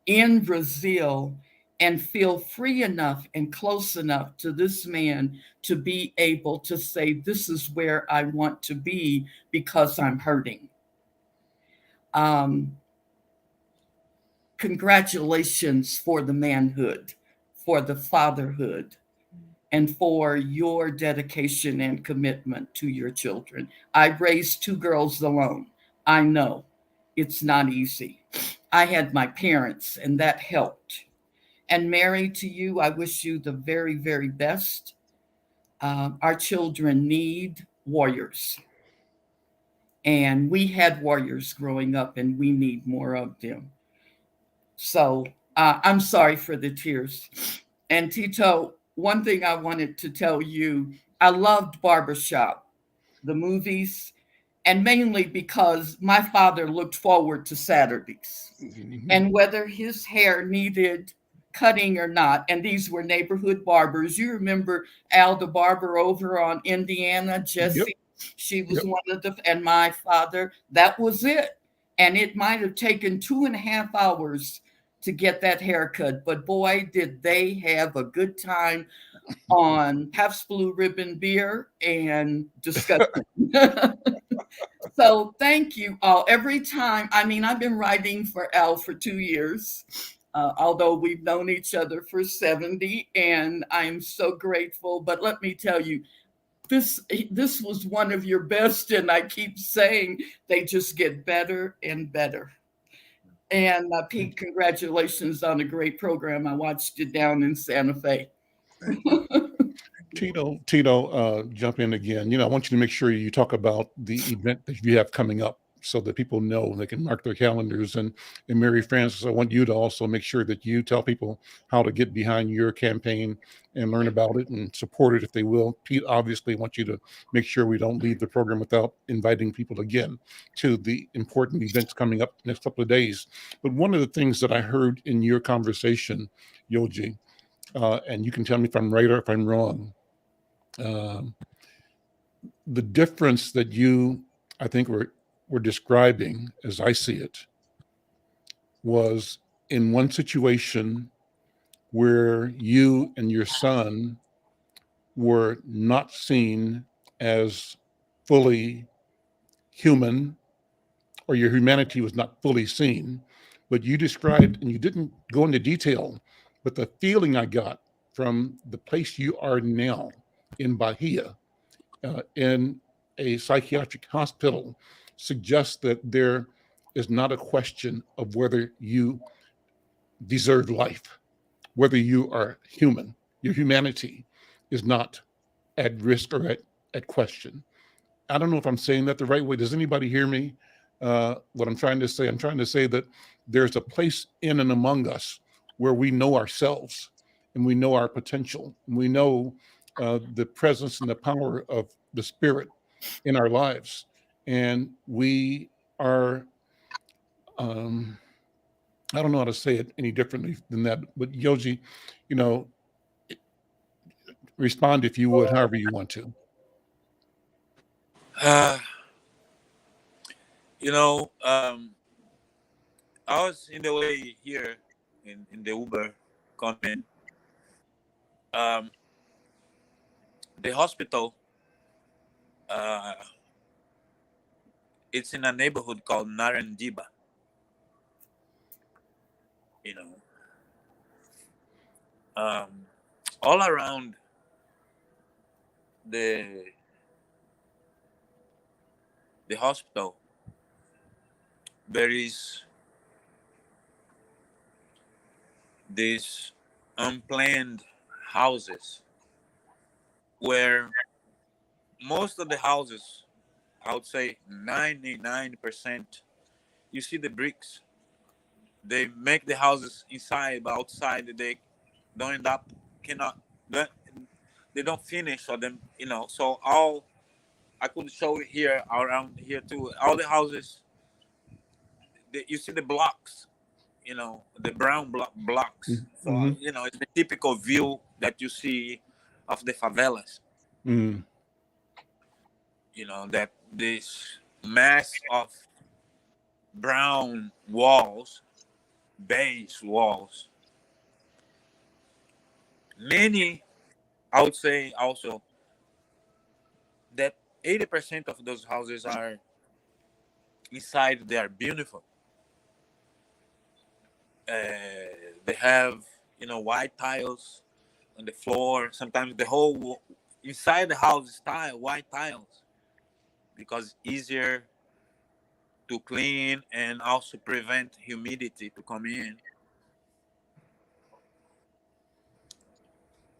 in Brazil and feel free enough and close enough to this man to be able to say, this is where I want to be because I'm hurting. Congratulations for the manhood, for the fatherhood, and for your dedication and commitment to your children. I raised 2 girls alone. I know it's not easy. I had my parents, and that helped. And Mary, to you, I wish you the very, very best. Our children need warriors. And we had warriors growing up, and we need more of them. So I'm sorry for the tears. And Teto, one thing I wanted to tell you, I loved Barbershop, the movies, and mainly because my father looked forward to Saturdays. And whether his hair needed cutting or not, and these were neighborhood barbers. You remember Al the barber over on Indiana, Jessie? Yep. She was one of the, and my father, that was it. And it might have taken 2.5 hours to get that haircut. But boy, did they have a good time on Pabst Blue Ribbon beer and discussion. So thank you all. Every time, I mean, I've been writing for Al for 2 years, although we've known each other for 70, and I'm so grateful. But let me tell you, this was one of your best, and I keep saying they just get better and better. And Pete, congratulations on a great program. I watched it down in Santa Fe. Teto, jump in again. I want you to make sure you talk about the event that you have coming up so that people know they can mark their calendars. And Mary Frances, I want you to also make sure that you tell people how to get behind your campaign and learn about it and support it if they will. Pete obviously wants you to make sure we don't leave the program without inviting people again to the important events coming up next couple of days. But one of the things that I heard in your conversation, Yoji, and you can tell me if I'm right or if I'm wrong, the difference that you, I think, were describing, as I see it, was in one situation where you and your son were not seen as fully human, or your humanity was not fully seen, but you described, and you didn't go into detail, but the feeling I got from the place you are now in Bahia, in a psychiatric hospital, suggests that there is not a question of whether you deserve life, whether you are human. Your humanity is not at risk or at question. I don't know if I'm saying that the right way. Does anybody hear me? What I'm trying to say? I'm trying to say that there's a place in and among us where we know ourselves and we know our potential. And we know the presence and the power of the Spirit in our lives. And we are, I don't know how to say it any differently than that, but Yoji, respond if you would, however you want to. I was in the way here in the Uber coming. The hospital, it's in a neighborhood called Narandiba. All around the hospital, there is these unplanned houses where most of the houses, I would say 99%, you see the bricks. They make the houses inside, but outside they don't end up, they don't finish for them, So I could show it here, around here too. All the houses, you see the blocks, the brown blocks. Mm-hmm. So, it's the typical view that you see of the favelas. Mm. That this mass of brown walls, beige walls, Many, I would say also that 80% of those houses are inside, they are beautiful. They have, white tiles on the floor. Sometimes the whole inside the house is white tiles, because easier to clean and also prevent humidity to come in.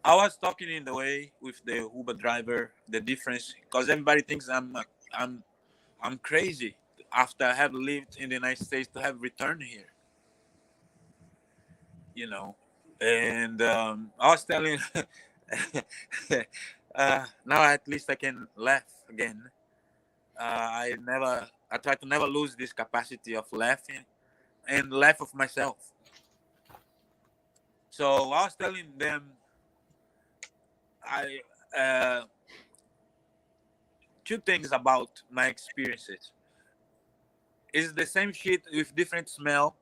I was talking in the way with the Uber driver, the difference, because everybody thinks I'm crazy after I have lived in the United States to have returned here, And I was telling, now at least I can laugh again. I try to never lose this capacity of laughing and laugh of myself. So I was telling them, two things about my experiences. It's the same shit with different smell,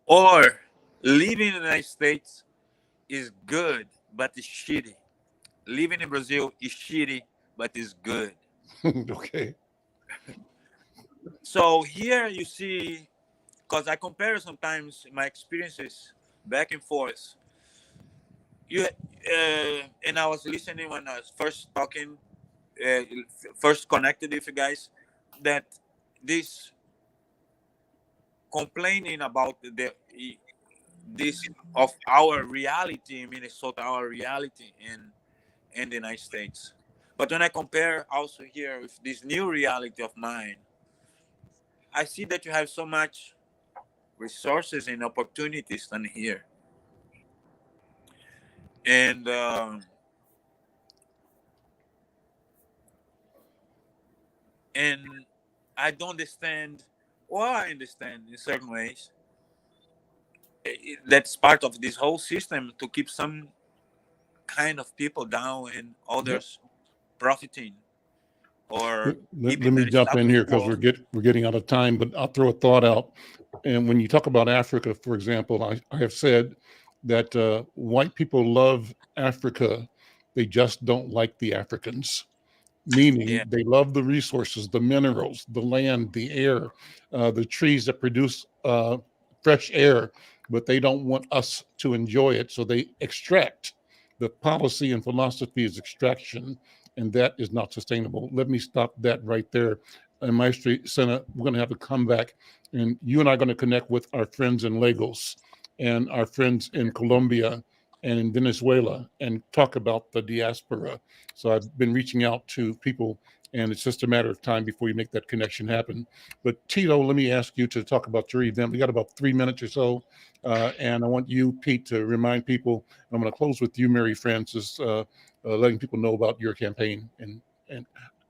or living in the United States is good, but it's shitty. Living in Brazil is shitty, but it's good. Okay. So here you see, because I compare sometimes my experiences back and forth. And I was listening when I was first talking, first connected with you guys, that this complaining about this of our reality in Minnesota, our reality in the United States. But when I compare also here with this new reality of mine, I see that you have so much resources and opportunities than here. And I don't understand, or I understand in certain ways, that's part of this whole system to keep some kind of people down and others profiting. Or let me jump in here because we're getting out of time, but I'll throw a thought out. And when you talk about Africa, for example, I have said that white people love Africa, they just don't like the Africans. Meaning they love the resources, the minerals, the land, the air, the trees that produce fresh air, but they don't want us to enjoy it. So they extract. The policy and philosophy is extraction, and that is not sustainable. Let me stop that right there. And Maestro Senna, we're going to have to come back, and you and I are going to connect with our friends in Lagos and our friends in Colombia and in Venezuela and talk about the diaspora. So I've been reaching out to people, and it's just a matter of time before you make that connection happen. But Teto, let me ask you to talk about your event. We got about 3 minutes or so, and I want you, Pete, to remind people. I'm going to close with you, Mary Frances, letting people know about your campaign. And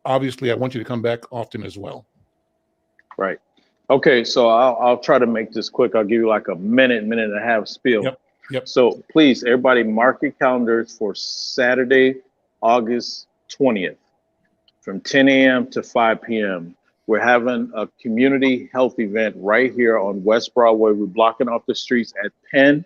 obviously, I want you to come back often as well. Right. Okay, so I'll try to make this quick. I'll give you like a minute and a half spiel. Yep. So please, everybody, mark your calendars for Saturday, August 20th, from 10 a.m. to 5 p.m. We're having a community health event right here on West Broadway. We're blocking off the streets at Penn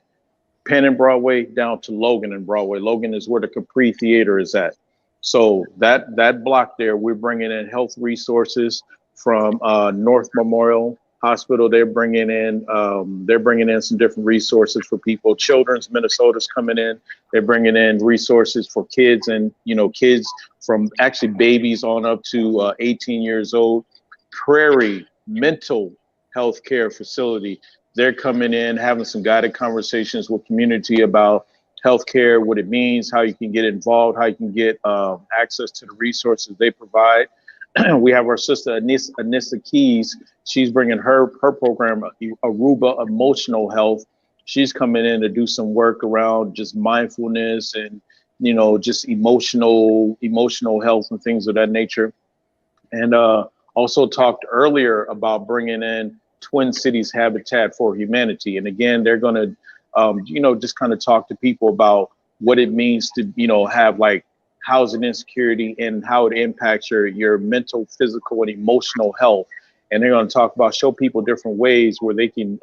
and Broadway down to Logan and Broadway. Logan is where the Capri Theater is at. So that block there, we're bringing in health resources from North Memorial Hospital. They're bringing in some different resources for people. Children's Minnesota's coming in. They're bringing in resources for kids, and kids from actually babies on up to 18 years old. Prairie Mental Health Care Facility. They're coming in, having some guided conversations with community about healthcare, what it means, how you can get involved, how you can get access to the resources they provide. We have our sister Anissa Keys. She's bringing her program, Aruba Emotional Health. She's coming in to do some work around just mindfulness and just emotional health and things of that nature. And also talked earlier about bringing in Twin Cities Habitat for Humanity. And again, they're going to just kind of talk to people about what it means to have like housing insecurity and how it impacts your mental, physical, and emotional health. And they're going to show people different ways where they can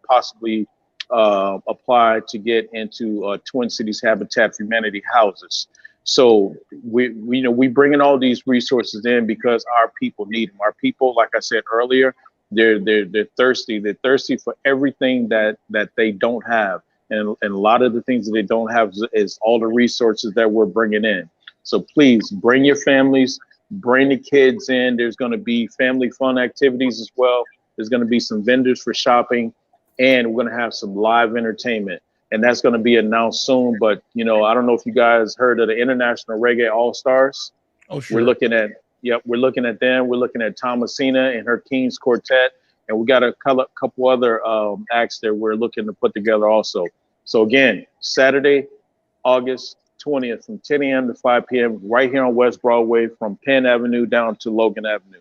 possibly apply to get into Twin Cities Habitat for Humanity houses. So we bringing all these resources in because our people need them. Our people, like I said earlier, they're thirsty. They're thirsty for everything that they don't have, and a lot of the things that they don't have is all the resources that we're bringing in. So please bring your families, bring the kids in. There's going to be family fun activities as well. There's going to be some vendors for shopping, and we're going to have some live entertainment. And that's going to be announced soon. But, I don't know if you guys heard of the International Reggae All-Stars. Oh, sure. We're looking at them. We're looking at Thomasina and her Kings Quartet. And we got a couple other acts that we're looking to put together also. So again, Saturday, August 20th from 10 a.m. to 5 p.m. right here on West Broadway from Penn Avenue down to Logan Avenue.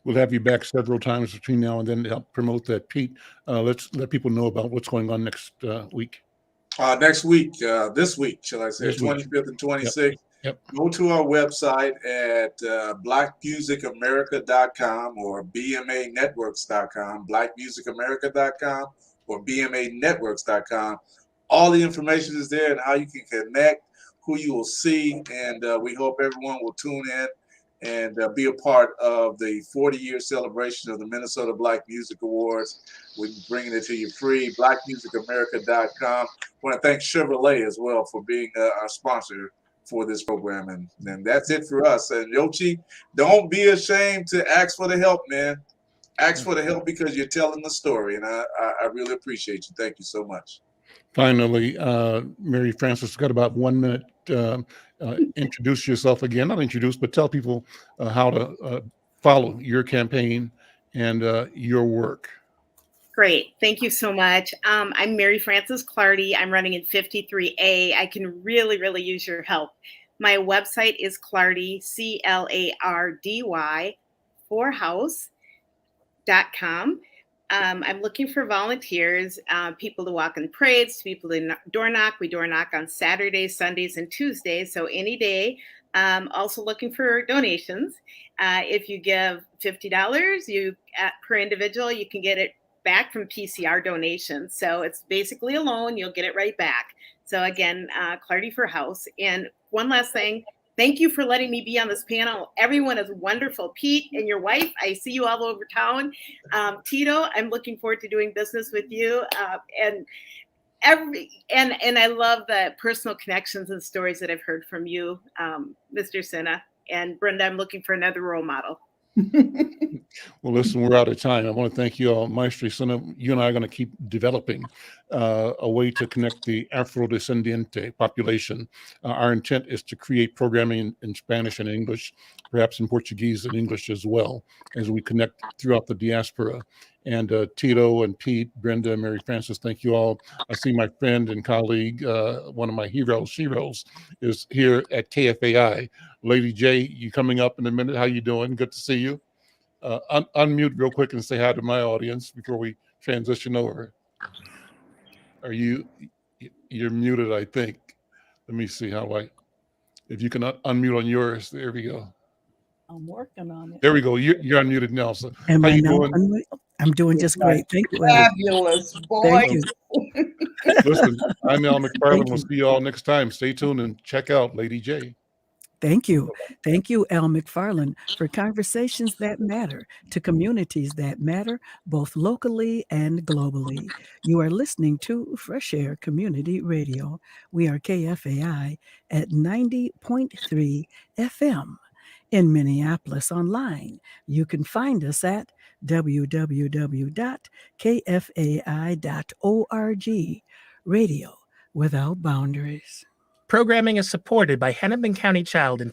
We'll have you back several times between now and then to help promote that. Pete, let's let people know about what's going on next week. Next week, this week, shall I say, 25th and 26th. Yep. Go to our website at blackmusicamerica.com or bmanetworks.com, blackmusicamerica.com or bmanetworks.com. All the information is there and how you can connect, who you will see, and we hope everyone will tune in and be a part of the 40-year celebration of the Minnesota Black Music Awards. We're bringing it to you free, blackmusicamerica.com. I want to thank Chevrolet as well for being our sponsor for this program. And that's it for us. And Yochi, don't be ashamed to ask for the help, man. Ask for the help because you're telling the story, and I really appreciate you. Thank you so much. Finally, Mary Frances, got about 1 minute. Introduce yourself again, not introduce, but tell people how to follow your campaign and your work. Great. Thank you so much. I'm Mary Frances Clardy. I'm running in 53A. I can really, really use your help. My website is Clardy, CLARDY, forhouse.com. I'm looking for volunteers, people to walk in parades, people to door knock. We door knock on Saturdays, Sundays, and Tuesdays, so any day. Also looking for donations. If you give $50 per individual, you can get it back from PCR donations. So it's basically a loan. You'll get it right back. So again, Clardy for House. And one last thing. Thank you for letting me be on this panel. Everyone is wonderful. Pete and your wife, I see you all over town. Teto, I'm looking forward to doing business with you. And I love the personal connections and stories that I've heard from you, Mr. Sinha. And Brenda, I'm looking for another role model. Well, listen, we're out of time. I want to thank you all. Maestro Sinha, you and I are going to keep developing a way to connect the Afro-descendiente population. Our intent is to create programming in Spanish and English, perhaps in Portuguese and English as well, as we connect throughout the diaspora. And Teto and Pete, Brenda, and Mary Frances, thank you all. I see my friend and colleague, one of my heroes, is here at KFAI. Lady J, you coming up in a minute. How you doing? Good to see you. Unmute real quick and say hi to my audience before we transition over. You're muted, I think. Let me see if you can unmute on yours. There we go. I'm working on it. There we go. You're unmuted now. So Am how I you now doing? I'm doing just great. Thank you. Fabulous, boy. Thank you. Listen, I'm Al McFarlane. We'll see you all next time. Stay tuned and check out Lady J. Thank you. Thank you, Al McFarlane, for conversations that matter to communities that matter, both locally and globally. You are listening to Fresh Air Community Radio. We are KFAI at 90.3 FM. In Minneapolis online, you can find us at www.kfai.org. Radio without boundaries. Programming is supported by Hennepin County Child and